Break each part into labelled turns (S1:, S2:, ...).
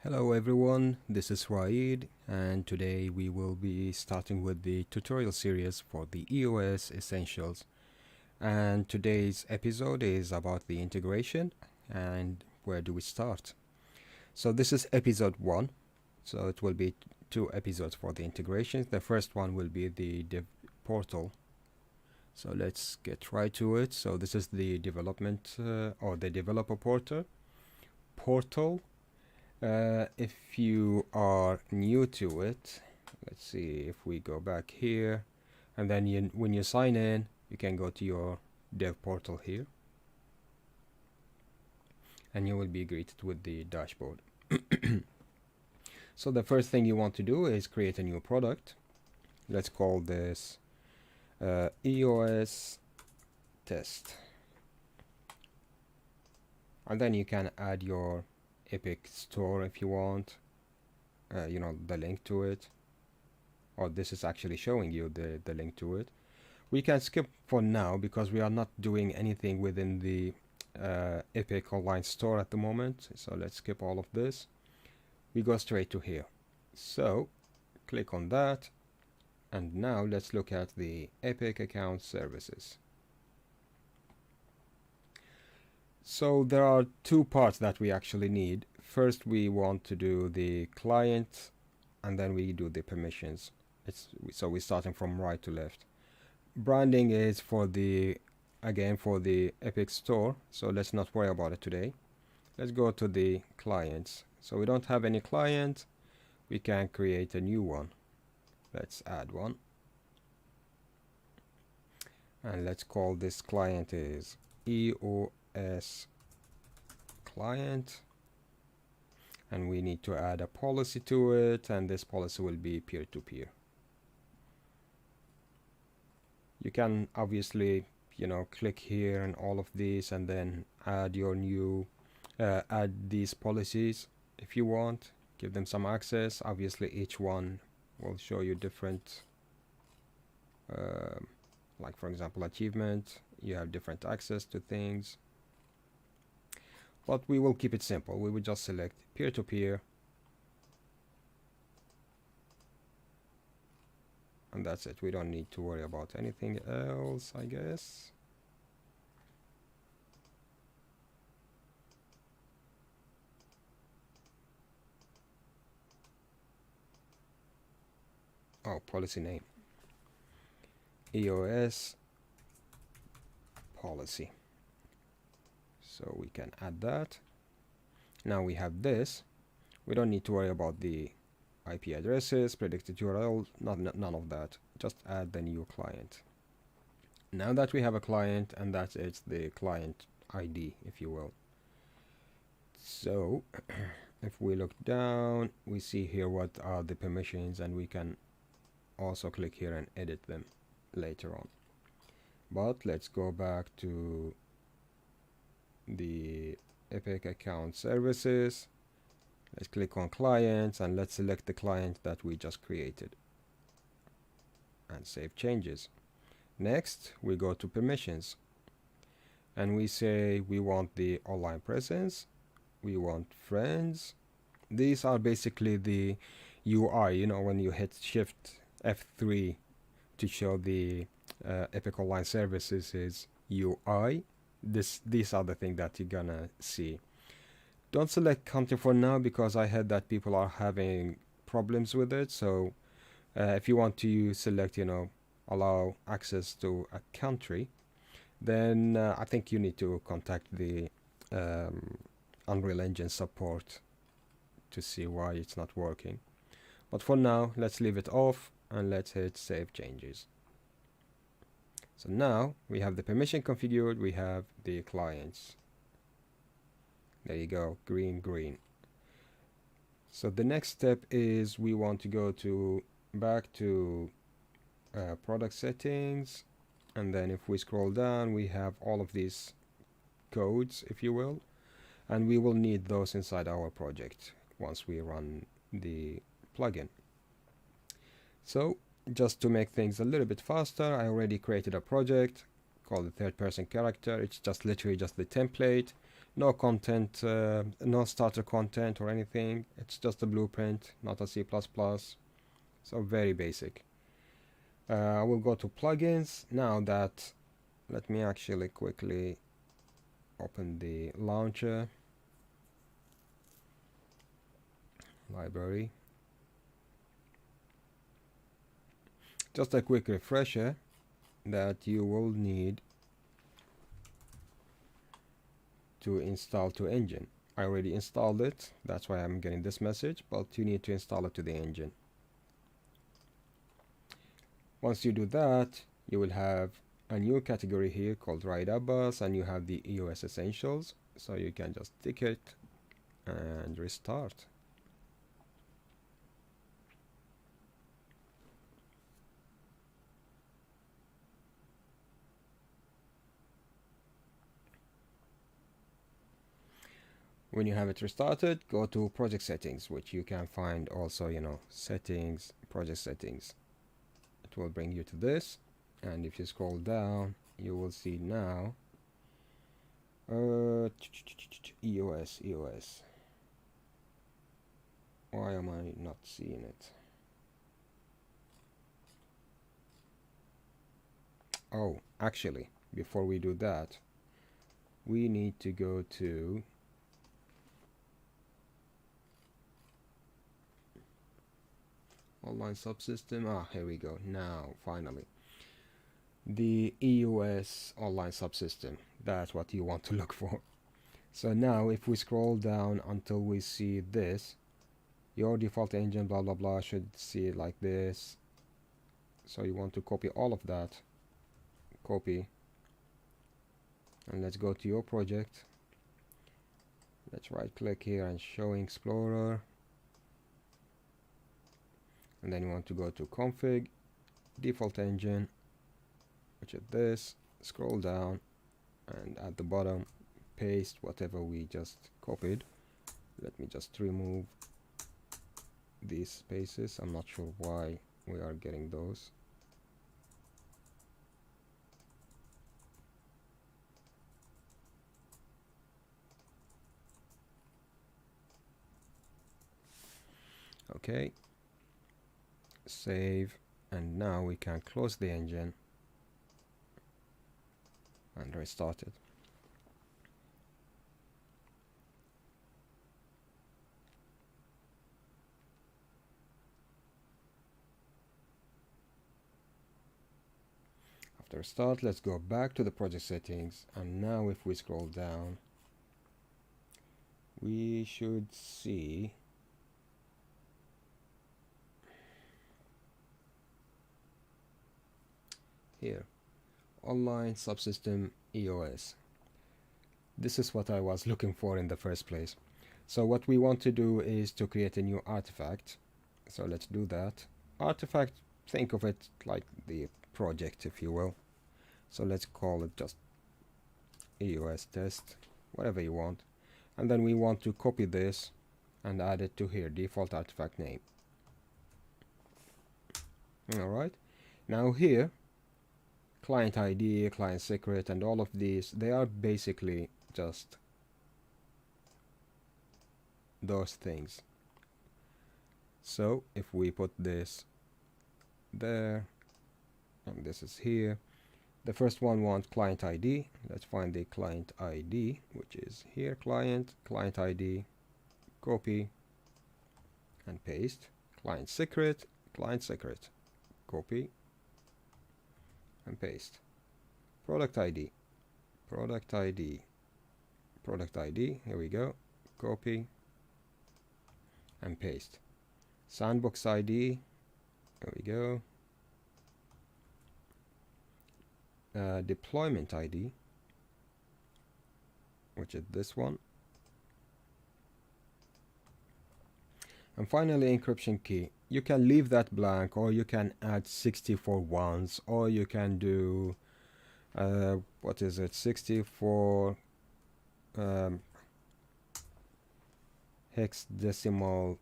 S1: Hello everyone, this is Raid, and today we will be starting with the tutorial series for the EOS Essentials. And today's episode is about the integration. And where do we start? So this is episode 1, so it will be 2 episodes for the integrations. The first one will be the dev portal. So let's get right to it. So this is the development or the developer portal. If you are new to it, let's see if we go back here, and then when you sign in, you can go to your dev portal here, and you will be greeted with the dashboard. So the first thing you want to do is create a new product. Let's call this EOS test, and then you can add your Epic store if you want, the link to it, or this is actually showing you the link to it. We can skip for now because we are not doing anything within the Epic online store at the moment, so let's skip all of this. We go straight to here, so click on that, and now let's look at the Epic account services. So there are 2 parts that we actually need. First, we want to do the client, and then we do the permissions. So we're starting from right to left. Branding is for the Epic store, so let's not worry about it today. Let's go to the clients. So we don't have any client, we can create a new one. Let's add one, and let's call this client is EOS client, and we need to add a policy to it, and this policy will be peer-to-peer. You can obviously click here and all of these, and then add your new add these policies if you want, give them some access. Obviously each one will show you different like for example achievement, you have different access to things, but we will keep it simple. We will just select peer-to-peer, and that's it. We don't need to worry about anything else, I guess. Oh, policy name, EOS policy. So we can add that. Now we have this. We don't need to worry about the IP addresses, predicted URL, none of that. Just add the new client. Now that we have a client, and that's it's the client ID, if you will. So if we look down, we see here what are the permissions, and we can also click here and edit them later on. But let's go back to the Epic account services. Let's click on clients, and let's select the client that we just created and save changes. Next, we go to permissions, and we say we want the online presence, we want friends. These are basically the UI, when you hit Shift F3 to show the Epic Online Services is UI. These are the things that you're gonna see. Don't select country for now because I heard that people are having problems with it. So if you want to select, allow access to a country, then I think you need to contact the Unreal Engine support to see why it's not working. But for now, let's leave it off, and let's hit save changes. So now we have the permission configured, we have the clients. There you go, green. So the next step is we want to go back to product settings, and then if we scroll down, we have all of these codes, if you will, and we will need those inside our project once we run the plugin. So just to make things a little bit faster, I already created a project called the third person character. It's just literally just the template. No content, no starter content or anything. It's just a blueprint, not a C++. So very basic. I will go to plugins. Now that, let me actually quickly open the launcher, library. Just a quick refresher that you will need to install to engine. I already installed it, that's why I'm getting this message, but you need to install it to the engine. Once you do that, you will have a new category here called Ride Bus, and you have the EOS Essentials, so you can just tick it and restart. When you have it restarted, go to project settings, which you can find also, settings, project settings. It will bring you to this, and if you scroll down, you will see now EOS. Why am I not seeing it? Oh, actually, before we do that, we need to go to online subsystem. Here we go. Now, finally, the EOS online subsystem. That's what you want to look for. So now, if we scroll down until we see this, your default engine, blah blah blah, should see it like this. So you want to copy all of that. Copy. And let's go to your project. Let's right click here and show Explorer. And then you want to go to config, default engine, which is this, scroll down, and at the bottom paste whatever we just copied. Let me just remove these spaces. I'm not sure why we are getting those. Okay, save, and now we can close the engine and restart it. After restart, let's go back to the project settings, and now if we scroll down, we should see here, online subsystem EOS. This is what I was looking for in the first place. So what we want to do is to create a new artifact. So let's do that. Artifact, think of it like the project, if you will. So let's call it just EOS test, whatever you want. And then we want to copy this and add it to here, default artifact name. Alright, now here, client ID, client secret, and all of these, they are basically just those things. So if we put this there, and this is here, the first one wants client ID. Let's find the client ID, which is here, client ID, copy and paste. Client secret, copy and paste. Product ID, here we go, copy and paste. Sandbox ID, there we go. Deployment ID, which is this one. And finally, encryption key. You can leave that blank, or you can add 64 ones, or you can do 64 hexadecimal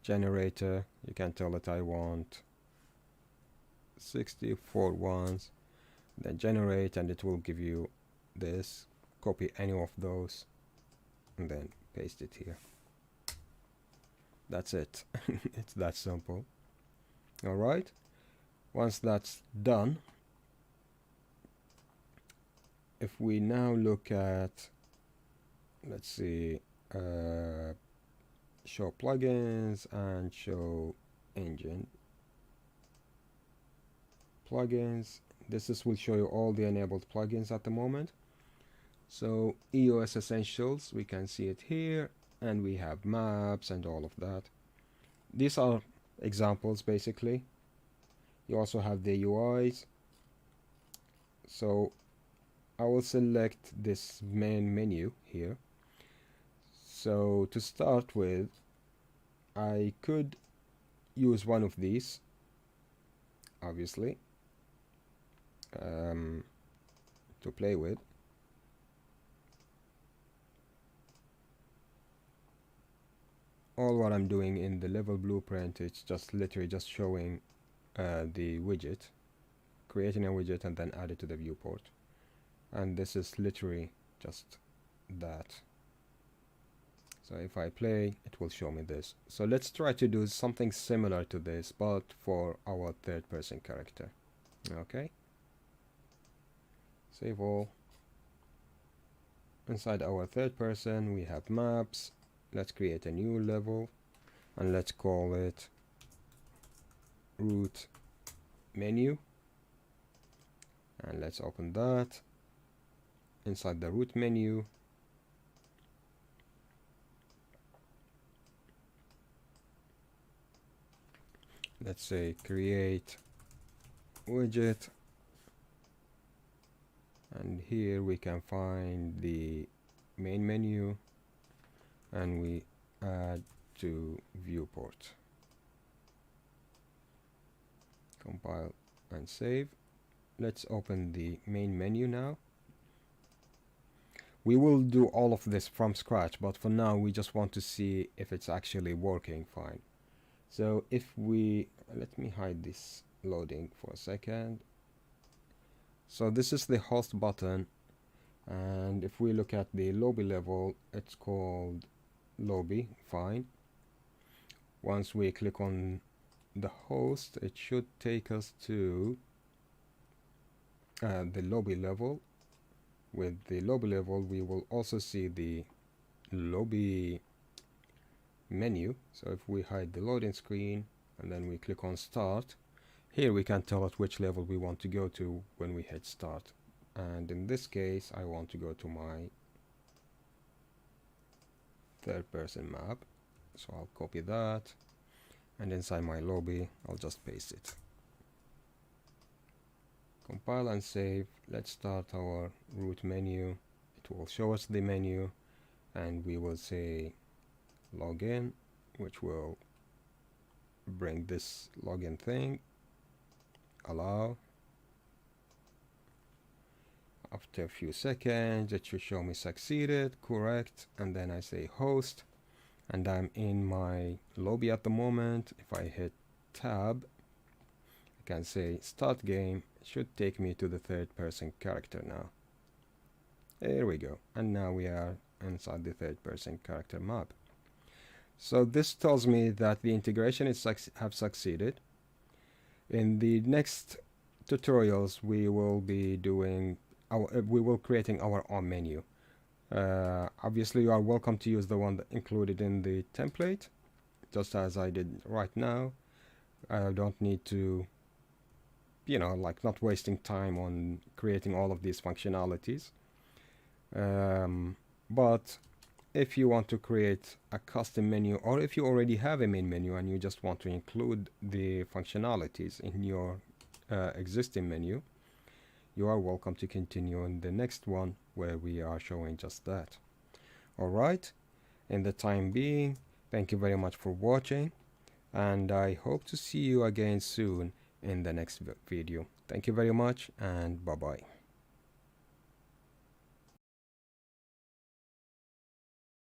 S1: generator. You can tell it I want 64 ones, then generate, and it will give you this copy any of those and then paste it here. That's it. It's that simple. Alright, once that's done, if we now look at, let's see, show plugins and show engine plugins, will show you all the enabled plugins at the moment. So EOS Essentials, we can see it here, and we have maps and all of that. These are examples basically. You also have the UIs. So I will select this main menu here. So to start with, I could use one of these, obviously, to play with. All what I'm doing in the level blueprint, it's just literally just showing the widget, creating a widget and then add it to the viewport. And this is literally just that. So if I play, it will show me this. So let's try to do something similar to this, but for our third person character. Okay. Save all. Inside our third person, we have maps. Let's create a new level and let's call it root menu. And let's open that. Inside the root menu, let's say create widget, and here we can find the main menu and we add to viewport. Compile and save. Let's open the main menu now. We will do all of this from scratch, but for now we just want to see if it's actually working fine. So if we, let me hide this loading for a second. So this is the host button, and if we look at the lobby level, it's called lobby, fine. Once we click on the host, it should take us to the lobby level. With the lobby level, we will also see the lobby menu. So if we hide the loading screen and then we click on start, here we can tell it which level we want to go to when we hit start. And in this case, I want to go to my third person map. So I'll copy that, and inside my lobby, I'll just paste it. Compile and save. Let's start our root menu. It will show us the menu, and we will say login, which will bring this login thing. Allow. After a few seconds, it should show me succeeded, correct, and then I say host, and I'm in my lobby at the moment. If I hit tab, I can say start game. It should take me to the third person character now. There we go, and now we are inside the third person character map. So this tells me that the integration is have succeeded. In the next tutorials, we will be doing creating our own menu. Obviously, you are welcome to use the one that included in the template, just as I did right now. I don't need to, like, not wasting time on creating all of these functionalities. But if you want to create a custom menu, or if you already have a main menu and you just want to include the functionalities in your existing menu, you are welcome to continue in the next one where we are showing just that. Alright, in the time being, thank you very much for watching, and I hope to see you again soon in the next video. Thank you very much, and bye bye.